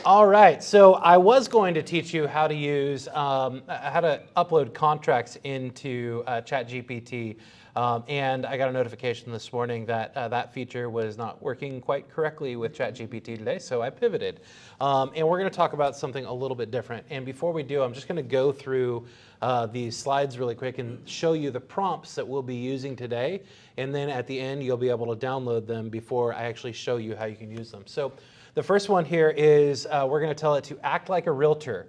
All right, so I was going to teach you how to use, how to upload contracts into ChatGPT, and I got a notification this morning that that feature was not working quite correctly with ChatGPT today, so I pivoted. And we're going to talk about something a little bit different. And before we do, I'm just going to go through these slides really quick and show you the prompts that we'll be using today. And then at the end, you'll be able to download them before I actually show you how you can use them. So the first one here is we're going to tell it to act like a realtor.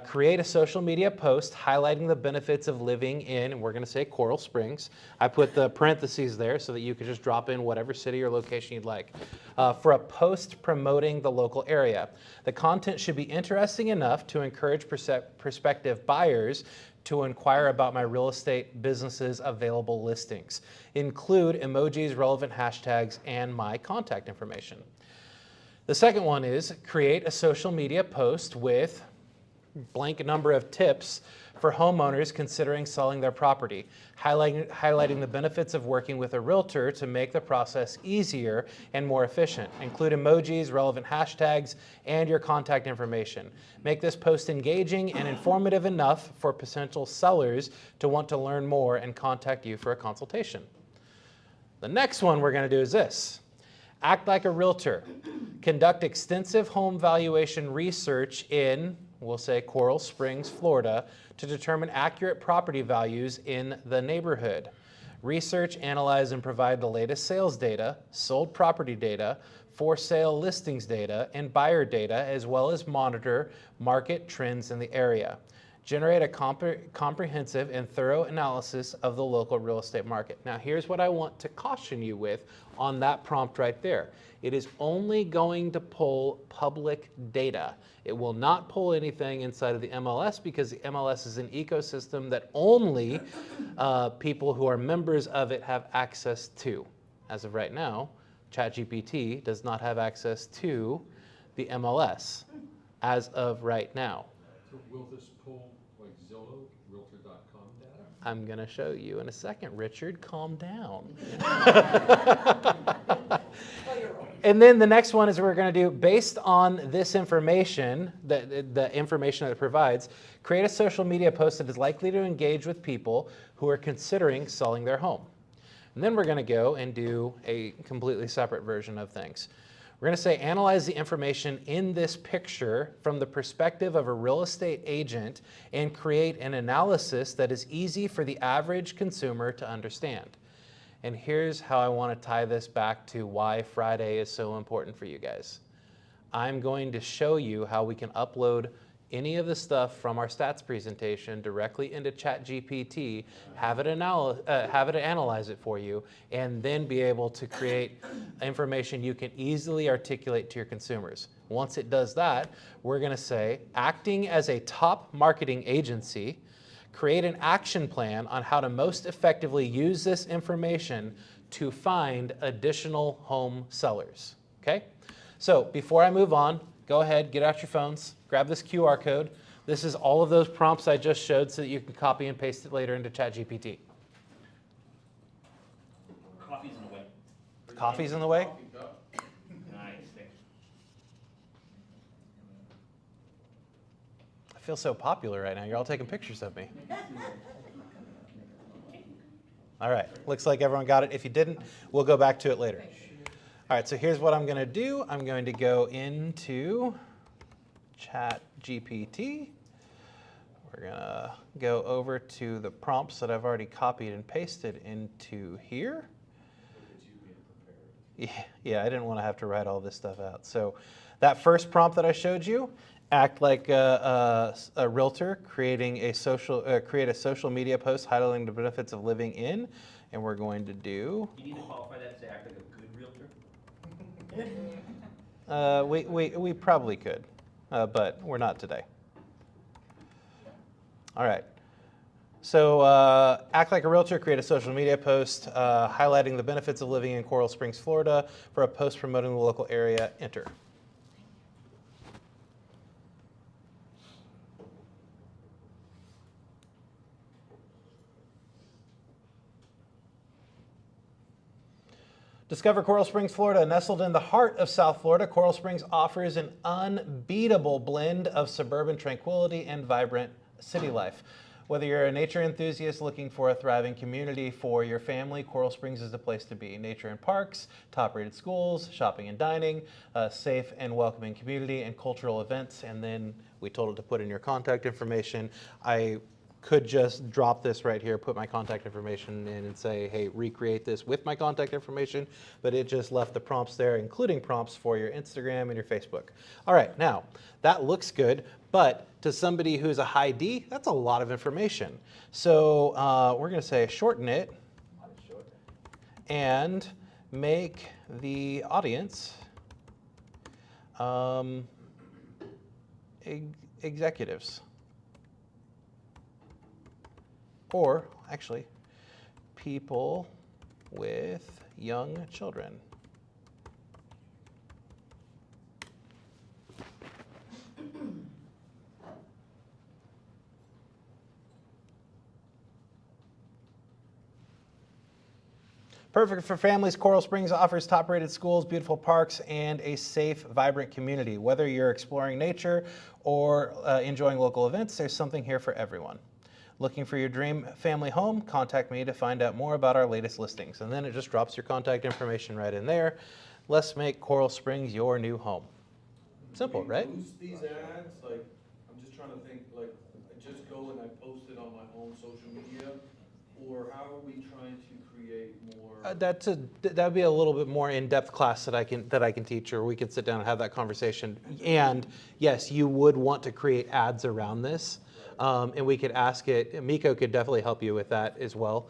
Create a social media post highlighting the benefits of living in, and we're going to say Coral Springs. I put the parentheses there so that you could just drop in whatever city or location you'd like. For a post promoting the local area. The content should be interesting enough to encourage prospective buyers to inquire about my real estate business's available listings. Include emojis, relevant hashtags, and my contact information. The second one is create a social media post with blank number of tips for homeowners considering selling their property, highlighting the benefits of working with a realtor to make the process easier and more efficient. Include emojis, relevant hashtags, and your contact information. Make this post engaging and informative enough for potential sellers to want to learn more and contact you for a consultation. The next one we're going to do is this. Act like a realtor. Conduct extensive home valuation research in, we'll say Coral Springs, Florida, to determine accurate property values in the neighborhood. Research, analyze, and provide the latest sales data, sold property data, for sale listings data, and buyer data, as well as monitor market trends in the area. Generate a comprehensive and thorough analysis of the local real estate market. Now, here's what I want to caution you with on that prompt right there. It is only going to pull public data. It will not pull anything inside of the MLS because the MLS is an ecosystem that only people who are members of it have access to. As of right now, ChatGPT does not have access to the MLS as of right now. So will this pull like Zillow, Realtor.com data? I'm going to show you in a second. Richard, calm down. And then the next one is we're going to do, based on this information, the information that it provides, create a social media post that is likely to engage with people who are considering selling their home. And then we're going to go and do a completely separate version of things. We're going to say analyze the information in this picture from the perspective of a real estate agent and create an analysis that is easy for the average consumer to understand. And here's how I want to tie this back to why Friday is so important for you guys. I'm going to show you how we can upload any of the stuff from our stats presentation directly into ChatGPT, have it analyze it for you, and then be able to create information you can easily articulate to your consumers. Once it does that, we're going to say, acting as a top marketing agency, create an action plan on how to most effectively use this information to find additional home sellers. Okay? So before I move on, go ahead, get out your phones, grab this QR code. This is all of those prompts I just showed so that you can copy and paste it later into ChatGPT. Coffee's in the way. Coffee's in the way? Nice. Thanks. I feel so popular right now. You're all taking pictures of me. All right, looks like everyone got it. If you didn't, we'll go back to it later. All right, so here's what I'm going to do. I'm going to go into ChatGPT. We're going to go over to the prompts that I've already copied and pasted into here. Yeah, I didn't want to have to write all this stuff out. So that first prompt that I showed you, act like a realtor, create a social media post highlighting the benefits of living in, and we're going to do. You need to qualify that to act like a good realtor. We probably could, but we're not today. All right. So act like a realtor, create a social media post highlighting the benefits of living in Coral Springs, Florida. For a post promoting the local area, enter. Discover Coral Springs, Florida. Nestled in the heart of South Florida, Coral Springs offers an unbeatable blend of suburban tranquility and vibrant city life. Whether you're a nature enthusiast looking for a thriving community for your family, Coral Springs is the place to be. Nature and parks, top-rated schools, shopping and dining, a safe and welcoming community, and cultural events. And then we told it to put in your contact information. I could just drop this right here, put my contact information in and say, hey, recreate this with my contact information, but it just left the prompts there, including prompts for your Instagram and your Facebook. All right, now, that looks good, but to somebody who's a high D, that's a lot of information. So we're gonna say shorten it and make the audience executives. Or actually, people with young children. Perfect for families, Coral Springs offers top-rated schools, beautiful parks, and a safe, vibrant community. Whether you're exploring nature or enjoying local events, there's something here for everyone. Looking for your dream family home? Contact me to find out more about our latest listings. And then it just drops your contact information right in there. Let's make Coral Springs your new home. Simple, right? Boost these ads, like, I'm just trying to think, like, I just go and I post it on my own social media, or how are we trying to create more? That would be a little bit more in-depth class that I can teach, or we could sit down and have that conversation. And yes, you would want to create ads around this. And we could ask it, Miko could definitely help you with that as well.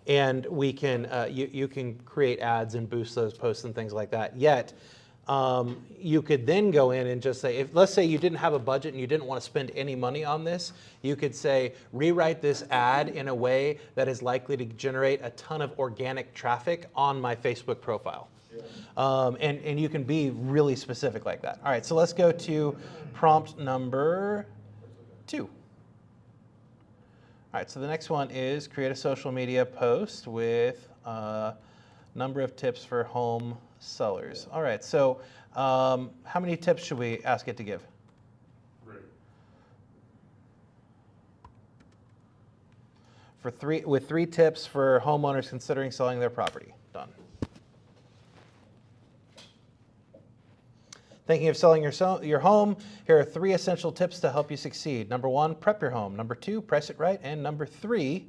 And we can, you can create ads and boost those posts and things like that. Yet, you could then go in and just say, if let's say you didn't have a budget and you didn't want to spend any money on this, you could say, rewrite this ad in a way that is likely to generate a ton of organic traffic on my Facebook profile. And you can be really specific like that. All right, so let's go to prompt number 2. All right, so the next one is create a social media post with a number of tips for home sellers. All right, so how many tips should we ask it to give? 3. With 3 tips for homeowners considering selling their property. Done. Thinking of selling your home? Here are 3 essential tips to help you succeed. Number 1, prep your home. Number 2, price it right. And number 3,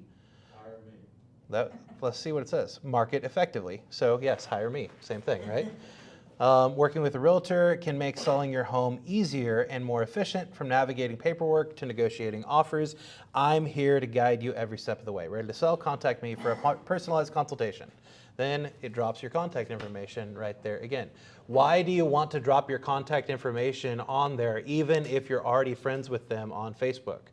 Hire me. let's see what it says. Market effectively. So yes, hire me. Same thing, right? Working with a realtor can make selling your home easier and more efficient, from navigating paperwork to negotiating offers. I'm here to guide you every step of the way. Ready to sell? Contact me for a personalized consultation. Then it drops your contact information right there again. Why do you want to drop your contact information on there even if you're already friends with them on Facebook?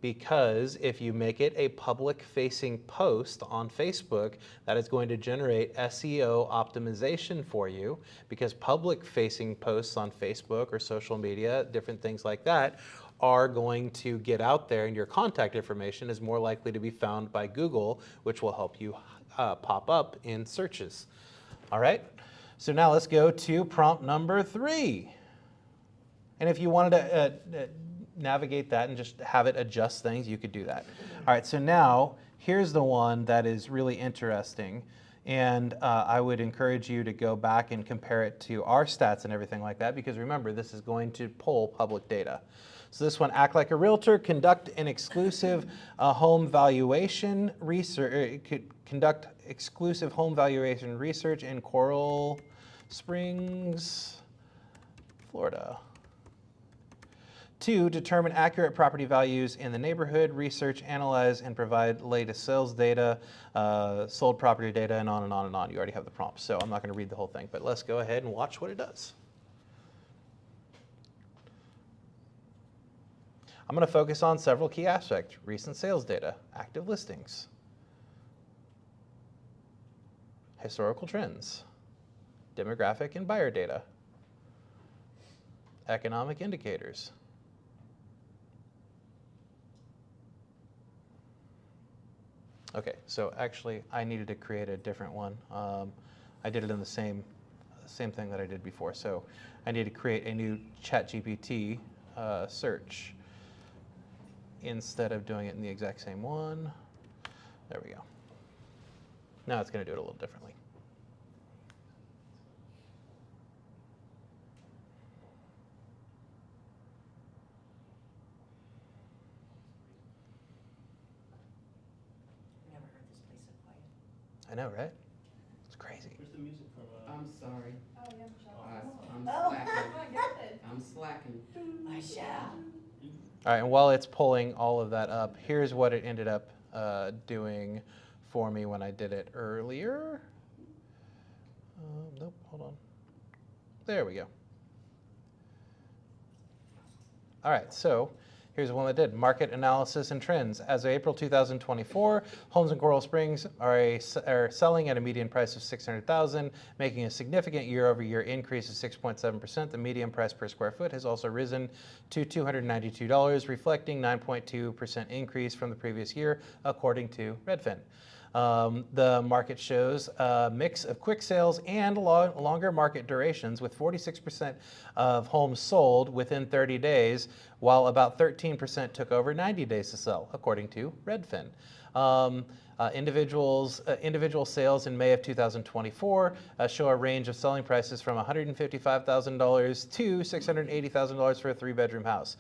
Because if you make it a public-facing post on Facebook, that is going to generate SEO optimization for you, because public-facing posts on Facebook or social media, different things like that, are going to get out there, and your contact information is more likely to be found by Google, which will help you pop up in searches. All right, so now let's go to prompt number 3. And if you wanted to navigate that and just have it adjust things, you could do that. All right, so now here's the one that is really interesting. And I would encourage you to go back and compare it to our stats and everything like that, because remember, this is going to pull public data. So this one, act like a realtor, conduct an exclusive home valuation research, conduct exclusive home valuation research in Coral Springs, Florida. 2, determine accurate property values in the neighborhood, research, analyze, and provide latest sales data, sold property data, and on and on and on. You already have the prompts, so I'm not going to read the whole thing, but let's go ahead and watch what it does. I'm going to focus on several key aspects: recent sales data, active listings, historical trends, demographic and buyer data, economic indicators, Okay, so actually, I needed to create a different one. I did it in the same thing that I did before. So I need to create a new ChatGPT search instead of doing it in the exact same one. There we go. Now it's going to do it a little differently. Never heard this place so quiet. I know, right? It's crazy. Where's the music from? I'm sorry. Oh, yeah, Michelle. I'm Oh. slacking. I'm slacking. Michelle. All right, and while it's pulling all of that up, here's what it ended up doing for me when I did it earlier. Nope, hold on. There we go. All right, so here's the one that did. Market analysis and trends. As of April 2024, homes in Coral Springs are selling at a median price of $600,000, making a significant year-over-year increase of 6.7%. The median price per square foot has also risen to $292, reflecting 9.2% increase from the previous year, according to Redfin. The market shows a mix of quick sales and longer market durations, with 46% of homes sold within 30 days, while about 13% took over 90 days to sell, according to Redfin. Individual sales in May of 2024 show a range of selling prices from $155,000 to $680,000 for a 3-bedroom house.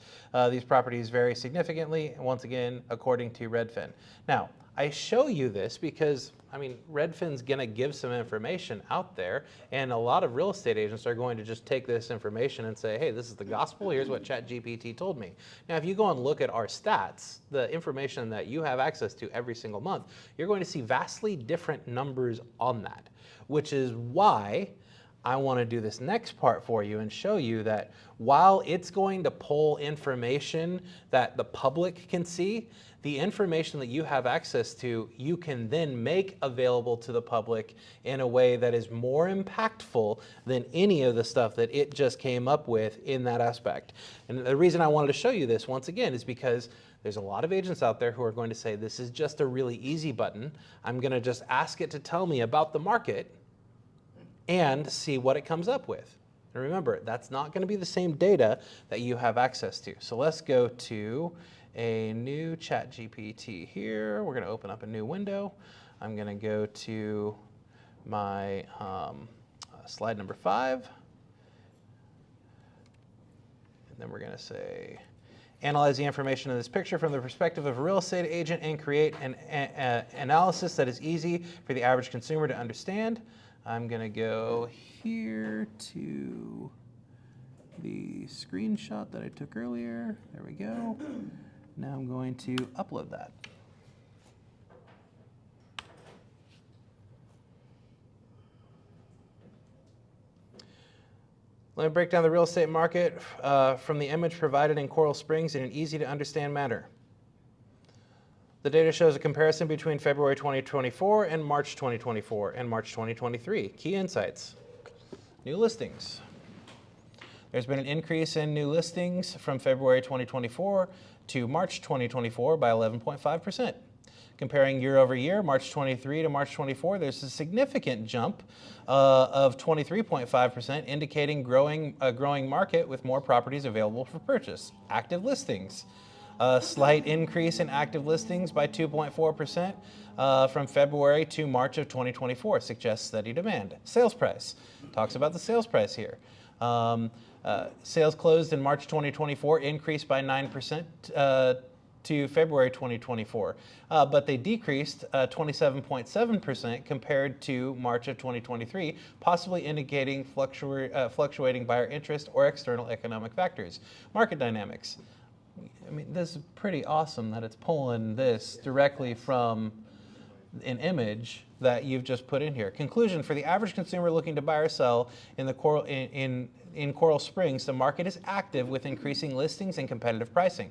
These properties vary significantly, once again, according to Redfin. Now, I show you this because, I mean, Redfin's going to give some information out there, and a lot of real estate agents are going to just take this information and say, hey, this is the gospel, here's what ChatGPT told me. Now, if you go and look at our stats, the information that you have access to every single month, you're going to see vastly different numbers on that, which is why I want to do this next part for you and show you that while it's going to pull information that the public can see, the information that you have access to, you can then make available to the public in a way that is more impactful than any of the stuff that it just came up with in that aspect. And the reason I wanted to show you this once again is because there's a lot of agents out there who are going to say, this is just a really easy button. I'm going to just ask it to tell me about the market and see what it comes up with. And remember, that's not going to be the same data that you have access to. So let's go to a new ChatGPT here. We're going to open up a new window. I'm going to go to my slide number 5. And then we're going to say, analyze the information in this picture from the perspective of a real estate agent and create an analysis that is easy for the average consumer to understand. I'm going to go here to the screenshot that I took earlier. There we go. Now I'm going to upload that. Let me break down the real estate market from the image provided in Coral Springs in an easy to understand manner. The data shows a comparison between February 2024 and March 2024 and March 2023. Key insights. New listings. There's been an increase in new listings from February 2024 to March 2024 by 11.5%. Comparing year over year, March 23 to March 24, there's a significant jump of 23.5%, indicating a growing market with more properties available for purchase. Active listings. A slight increase in active listings by 2.4% from February to March of 2024 suggests steady demand. Sales price. Talks about the sales price here. Sales closed in March 2024 increased by 9% to February 2024, but they decreased 27.7% compared to March of 2023, possibly indicating fluctuating buyer interest or external economic factors. Market dynamics. I mean, this is pretty awesome that it's pulling this directly from an image that you've just put in here. Conclusion, for the average consumer looking to buy or sell in the Coral Springs, the market is active with increasing listings and competitive pricing.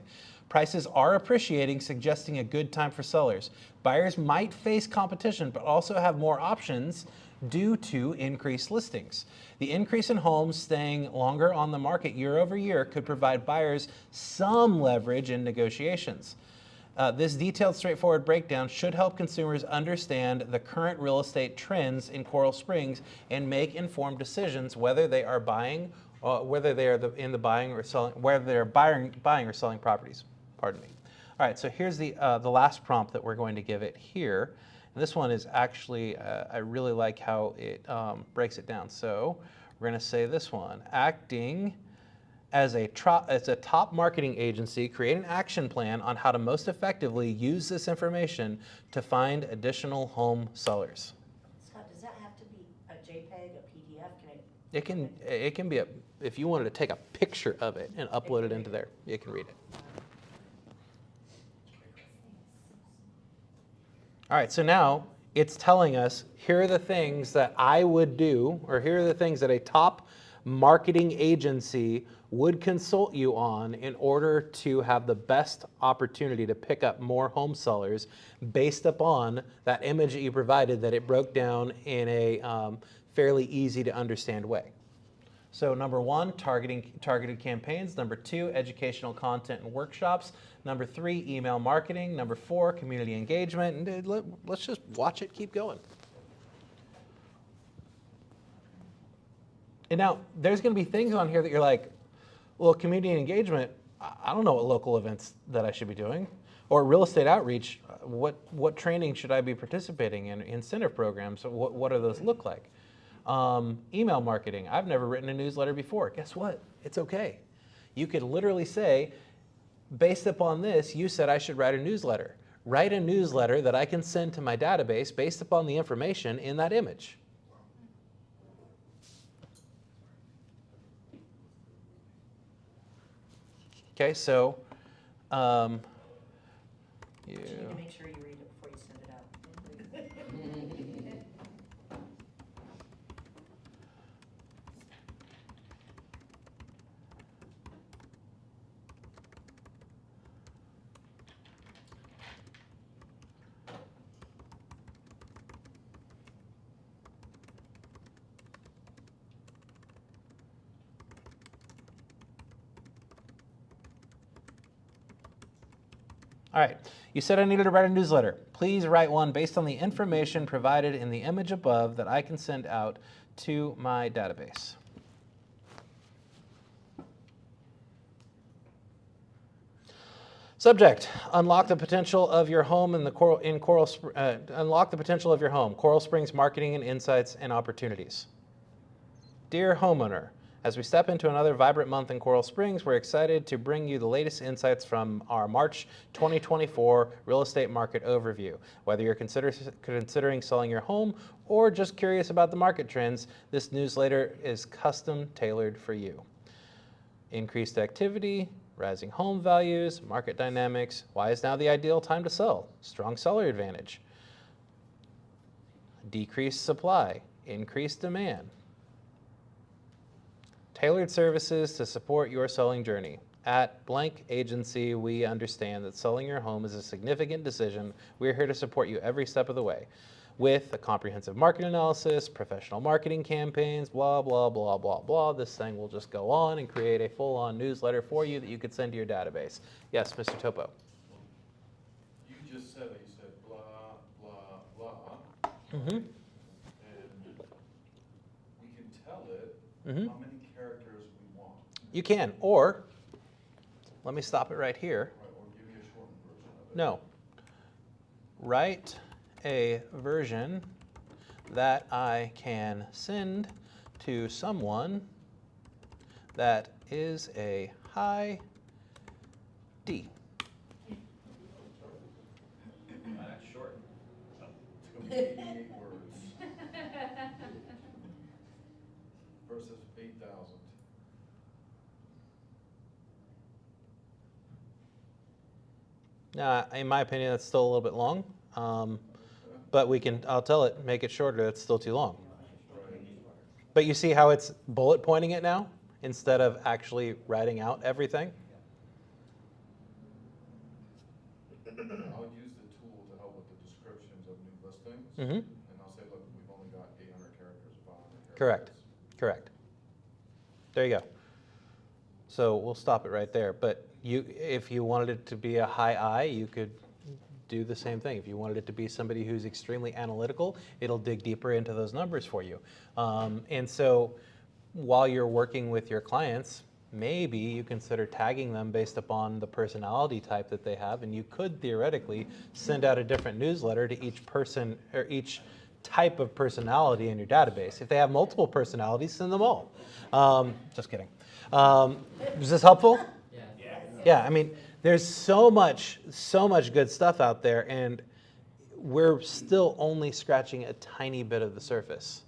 Prices are appreciating, suggesting a good time for sellers. Buyers might face competition, but also have more options due to increased listings. The increase in homes staying longer on the market year over year could provide buyers some leverage in negotiations. This detailed, straightforward breakdown should help consumers understand the current real estate trends in Coral Springs and make informed decisions whether they are buying, whether they are in the buying or selling, whether they are buying or selling properties. Pardon me. All right, so here's the last prompt that we're going to give it here. And this one is actually, I really like how it breaks it down. So we're going to say this one: acting as a top marketing agency, create an action plan on how to most effectively use this information to find additional home sellers. Scott, does that have to be a JPEG, a PDF? Can it? It can be if you wanted to take a picture of it and upload it into there, you can read it. All right, so now it's telling us here are the things that I would do, or here are the things that a top marketing agency would consult you on in order to have the best opportunity to pick up more home sellers based upon that image that you provided that it broke down in a fairly easy to understand way. So number 1, targeted campaigns. Number 2, educational content and workshops. Number 3, email marketing. Number 4, community engagement. And let's just watch it keep going. And now there's going to be things on here that you're like, well, community engagement, I don't know what local events that I should be doing. Or real estate outreach, what training should I be participating in? Incentive programs, what do those look like? Email marketing, I've never written a newsletter before. Guess what? It's okay. You could literally say, based upon this, you said I should write a newsletter. Write a newsletter that I can send to my database based upon the information in that image. Okay, so You need to make sure you read it before you send it out. all right, you said I needed to write a newsletter. Please write one based on the information provided in the image above that I can send out to my database. Subject: unlock the potential of your home in the unlock the potential of your home. Coral Springs marketing and insights and opportunities. Dear homeowner, as we step into another vibrant month in Coral Springs, we're excited to bring you the latest insights from our March 2024 real estate market overview. Whether you're considering selling your home or just curious about the market trends, this newsletter is custom tailored for you. Increased activity, rising home values, market dynamics, why is now the ideal time to sell? Strong seller advantage. Decreased supply, increased demand. Tailored services to support your selling journey. At Blank Agency, we understand that selling your home is a significant decision. We're here to support you every step of the way with a comprehensive market analysis, professional marketing campaigns, blah, blah, blah, blah, blah. This thing will just go on and create a full-on newsletter for you that you could send to your database. Yes, Mr. Topo. You just said it, you said blah, blah, blah. Mm-hmm. And we can tell it Mm-hmm. how many characters we want. You can, or let me stop it right here. Right, or give me a shortened version of it. No. Write a version that I can send to someone that is a high D. That's short. It's gonna be 88 words. Versus 8,000. In my opinion, that's still a little bit long, but I'll tell it, make it shorter, it's still too long. But you see how it's bullet pointing it now instead of actually writing out everything? I'll use the tool to help with the descriptions of new listings. Mm-hmm. And I'll say, look, we've only got 800 characters, 500 characters. Correct. Correct. There you go. So we'll stop it right there. But if you wanted it to be a high I, you could do the same thing. If you wanted it to be somebody who's extremely analytical, it'll dig deeper into those numbers for you. And so while you're working with your clients, maybe you consider tagging them based upon the personality type that they have, and you could theoretically send out a different newsletter to each person or each type of personality in your database. If they have multiple personalities, send them all. Just kidding. Was this helpful? Yeah. Yeah, I mean, there's so much good stuff out there, and we're still only scratching a tiny bit of the surface.